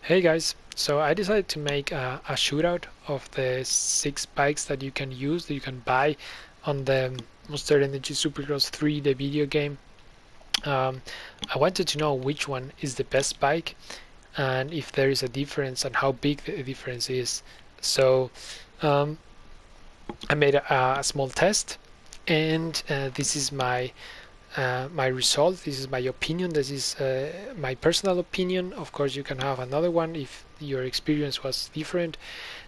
Hey guys, so I decided to make a shootout of the 6 bikes that you can use, that you can buy on the Monster Energy Supercross 3, the video game. Um, I wanted to know which one is the best bike and if there is a difference and how big the difference is. So um, I made a small test, and this is my result. This is my opinion. This is my personal opinion. Of course, you can have another one if your experience was different.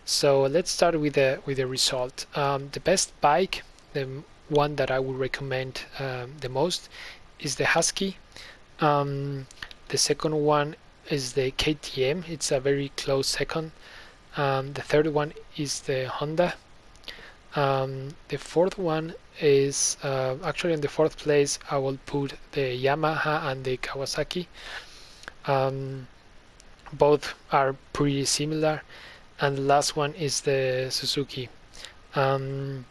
So let's start with the result. The best bike, the one that I would recommend the most, is the Husky. The second one is the KTM. It's a very close second. The third one is the Honda. The fourth one is actually in the fourth place. I will put the Yamaha and the Kawasaki. Um, both are pretty similar. And the last one is the Suzuki. Um,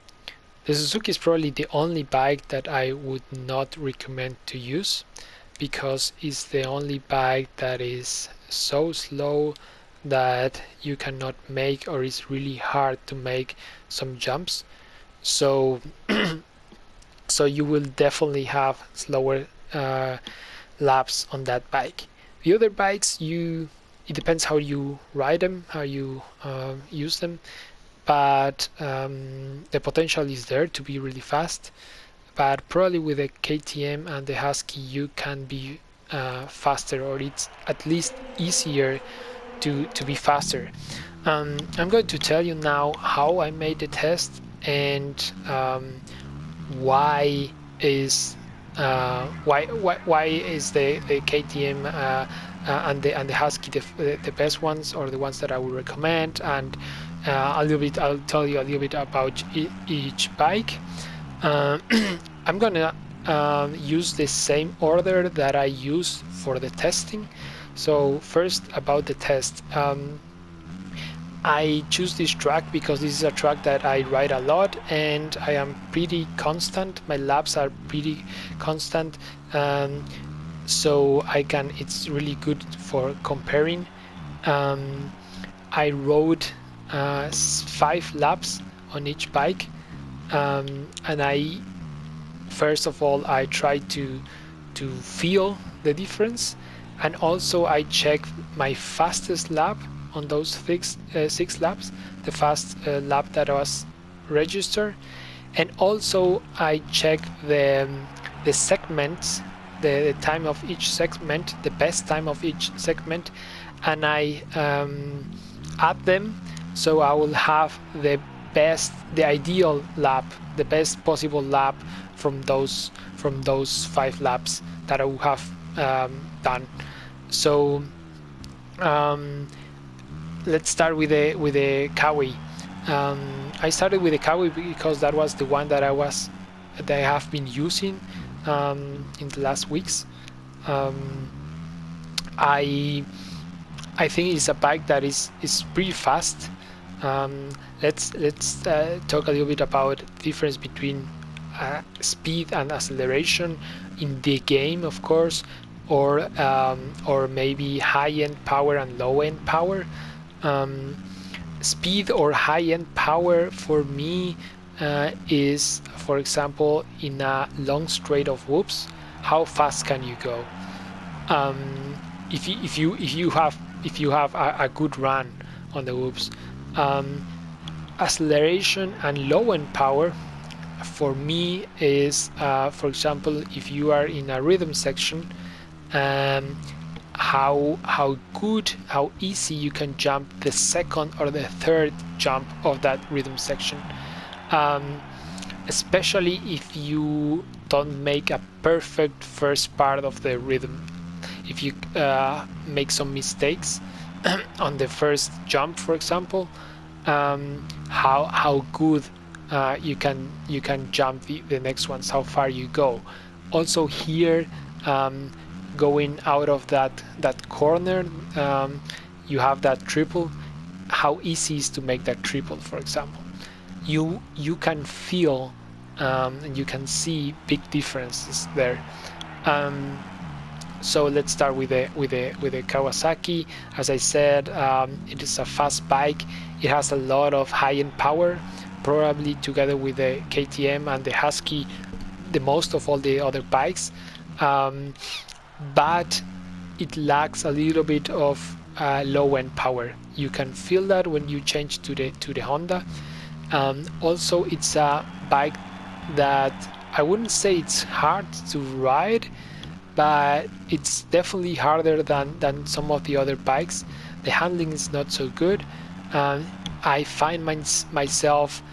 the Suzuki is probably the only bike that I would not recommend to use because it's the only bike that is so slow that you cannot make, or it's really hard to make some jumps. So so you will definitely have slower laps on that bike. The other bikes, it depends how you ride them, how you use them, but the potential is there to be really fast. But probably with the KTM and the Husky, you can be faster, or it's at least easier to be faster. I'm going to tell you now how I made the test and why is why is the KTM and the Husky the best ones, or the ones that I would recommend, and I'll tell you a little bit about each bike. Uh, I'm gonna use the same order that I use for the testing. So first, about the test. I choose this track because this is a track that I ride a lot and I am pretty constant. My laps are pretty constant, so it's really good for comparing. I rode 5 laps on each bike, and first of all I try to feel the difference, and also I check my fastest lap on those 6 laps, the fast lap that was registered, and also I check the segments, the time of each segment, the best time of each segment, and I add them, so I will have the ideal lap, the best possible lap from those 5 laps that I will have done. So let's start with the Kawi. I started with the Kawi because that was the one that I have been using in the last weeks. I think it's a bike that is pretty fast. Let's talk a little bit about the difference between speed and acceleration in the game, of course, or maybe high-end power and low-end power. Speed or high-end power for me is, for example, in a long straight of whoops, how fast can you go? If you have a good run on the whoops. Acceleration and low-end power for me is, for example, if you are in a rhythm section, how good, how easy you can jump the second or the third jump of that rhythm section, especially if you don't make a perfect first part of the rhythm. If you make some mistakes on the first jump, for example, how good you can jump the next ones, how far you go. Also here, going out of that corner, you have that triple. How easy is to make that triple, for example. You can feel and you can see big differences there. So let's start with the Kawasaki. As I said, it is a fast bike. It has a lot of high-end power, probably together with the KTM and the Husky, the most of all the other bikes. But it lacks a little bit of low-end power. You can feel that when you change to the Honda. Also, it's a bike that I wouldn't say it's hard to ride, but it's definitely harder than some of the other bikes. The handling is not so good. I find myself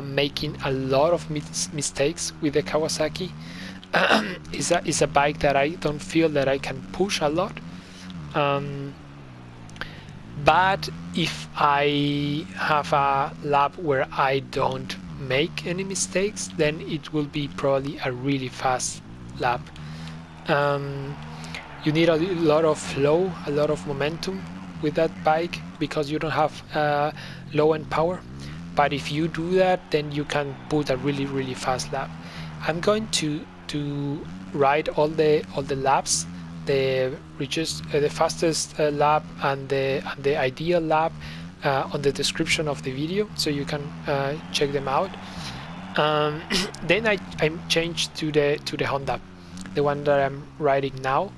making a lot of mistakes with the Kawasaki. It's a bike that I don't feel that I can push a lot. But if I have a lap where I don't make any mistakes, then it will be probably a really fast lap. You need a lot of flow, a lot of momentum with that bike because you don't have low-end power. But if you do that, then you can put a really fast lap. I'm going to ride all the laps, the fastest lap and the ideal lap on the description of the video, so you can check them out. Then I changed to the Honda, the one that I'm riding now.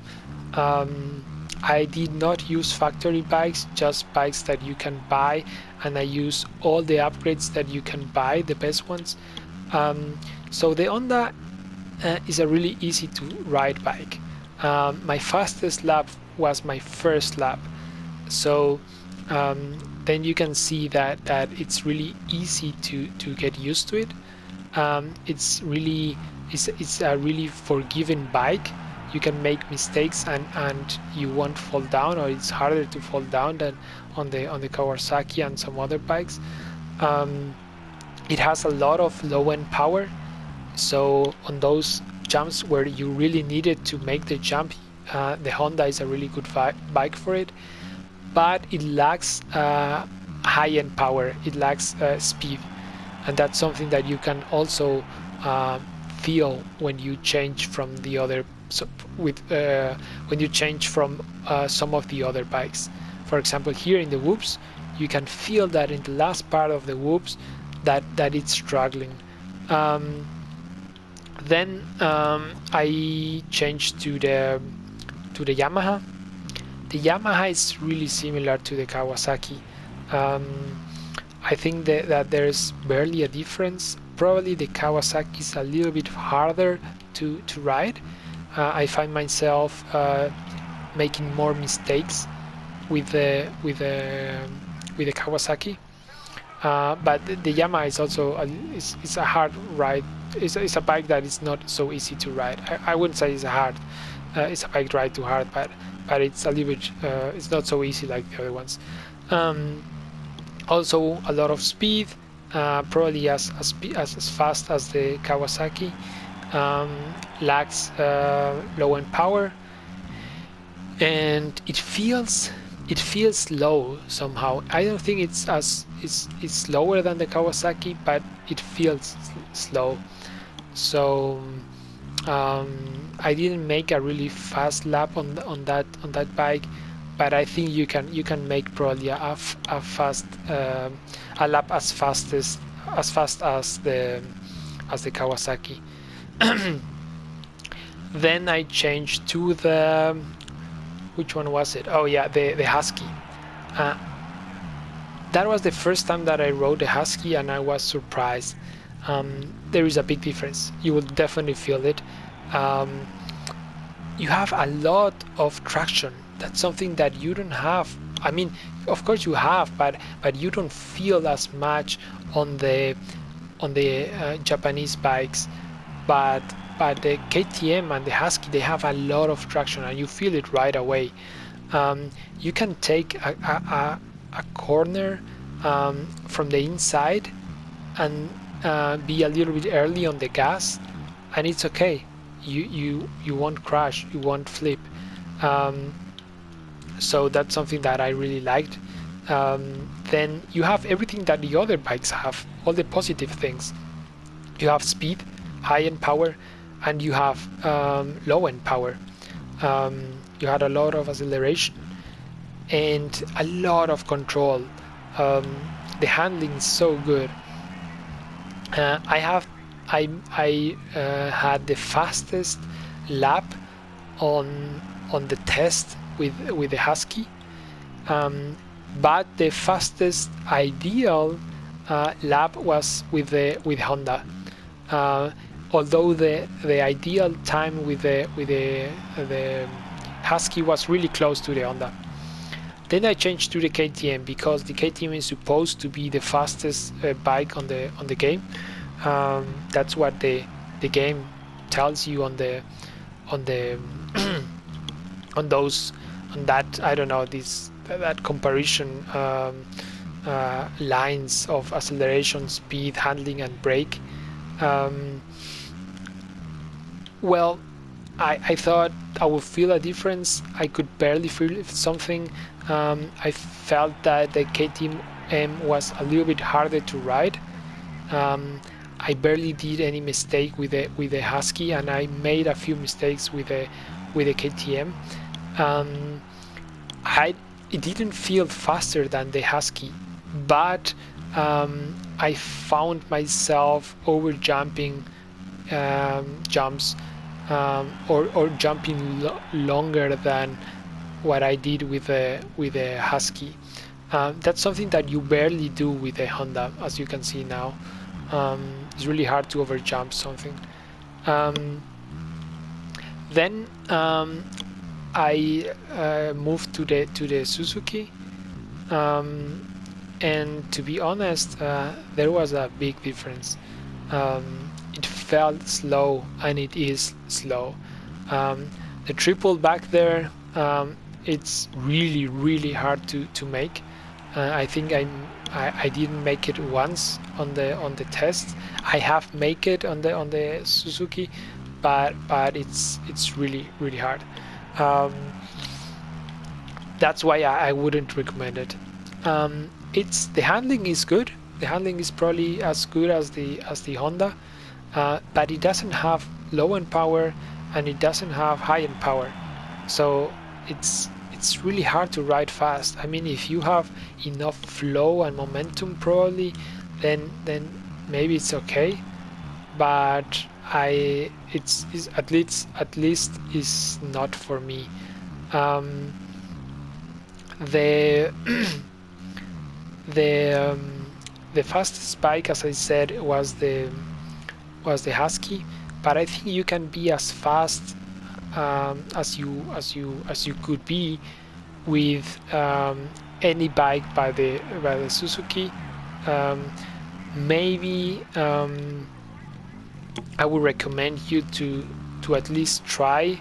I did not use factory bikes, just bikes that you can buy, and I use all the upgrades that you can buy, the best ones. So the Honda is a really easy to ride bike. My fastest lap was my first lap, so then you can see that it's really easy to get used to it. It's a really forgiving bike. You can make mistakes and you won't fall down, or it's harder to fall down than on the Kawasaki and some other bikes. It has a lot of low-end power, so on those jumps where you really needed to make the jump, the Honda is a really good bike for it. But it lacks high-end power, it lacks speed, and that's something that you can also feel when you change from the other when you change from some of the other bikes. For example, here in the whoops, you can feel that in the last part of the whoops that it's struggling. Then I changed to the Yamaha. The Yamaha is really similar to the Kawasaki. I think that there's barely a difference. Probably the Kawasaki is a little bit harder to ride. I find myself making more mistakes with the Kawasaki. But the Yamaha is also it's a hard ride. It's a bike that is not so easy to ride. I wouldn't say it's a bike ride too hard, but it's a little bit it's not so easy like the other ones. Also a lot of speed, probably as fast as the Kawasaki. Lacks low-end power, and it feels slow somehow. I don't think it's slower than the Kawasaki, but it feels slow. So I didn't make a really fast lap on that bike, but I think you can make probably a lap as fast as the Kawasaki. Then I changed to the, which one was it? Oh yeah, the Husky. That was the first time that I rode the Husky, and I was surprised. There is a big difference. You will definitely feel it. You have a lot of traction. That's something that you don't have. I mean, of course you have, but you don't feel as much on the Japanese bikes. But the KTM and the Husky, they have a lot of traction, and you feel it right away. You can take a corner from the inside and be a little bit early on the gas, and it's okay. You won't crash, you won't flip. So that's something that I really liked. Then you have everything that the other bikes have, all the positive things. You have speed, high-end power, and you have low-end power. You had a lot of acceleration and a lot of control. The handling is so good. I have I had the fastest lap on the test with the Husky, but the fastest ideal lap was with Honda. Uh, Although the ideal time with the Husky was really close to the Honda. Then I changed to the KTM because the KTM is supposed to be the fastest bike on the game. That's what the game tells you on the on those on that, I don't know, this that comparison lines of acceleration, speed, handling, and brake. Um, well, I thought I would feel a difference. I could barely feel something. I felt that the KTM was a little bit harder to ride. Um, I barely did any mistake with the Husky, and I made a few mistakes with the KTM. Um, I It didn't feel faster than the Husky, but I found myself over jumping jumps, or jumping longer than what I did with the Husky. That's something that you barely do with a Honda, as you can see now. It's really hard to overjump something. Um, then I moved to the Suzuki, um, and to be honest, there was a big difference. It felt slow, and it is slow. Um, the triple back there, it's really hard to make. I think I didn't make it once on the test. I have make it on the Suzuki, but it's really hard. Um, that's why I wouldn't recommend it. It's The handling is good. The handling is probably as good as the Honda, but it doesn't have low end power and it doesn't have high end power. So it's really hard to ride fast. I mean, if you have enough flow and momentum, probably, then maybe it's okay. But it's at least is not for me. Um, the the the fastest bike, as I said, was the Husky, but I think you can be as fast as you could be with any bike by the Suzuki. Um, Maybe I would recommend you to at least try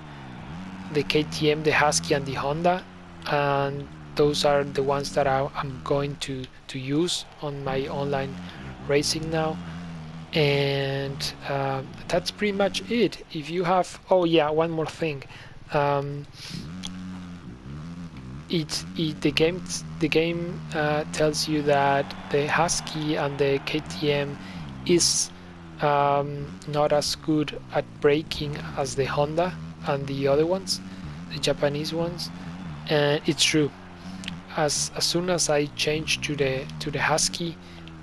the KTM, the Husky, and the Honda, and those are the ones that I'm going to use on my online racing now. And that's pretty much it. If you have, oh yeah, one more thing. Um, the game tells you that the Husky and the KTM is not as good at braking as the Honda and the other ones, the Japanese ones, and it's true. As soon as I changed to the Husky,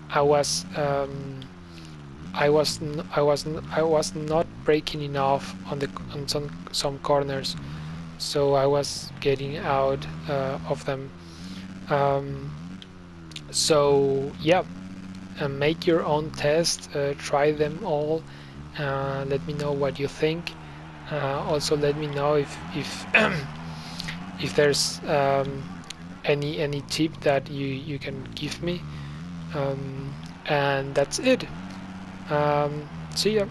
I was I was not braking enough on some corners, so I was getting out of them. Um, so yeah, make your own test, try them all. Let me know what you think. Also, let me know if if there's any tip that you can give me. And that's it. See ya.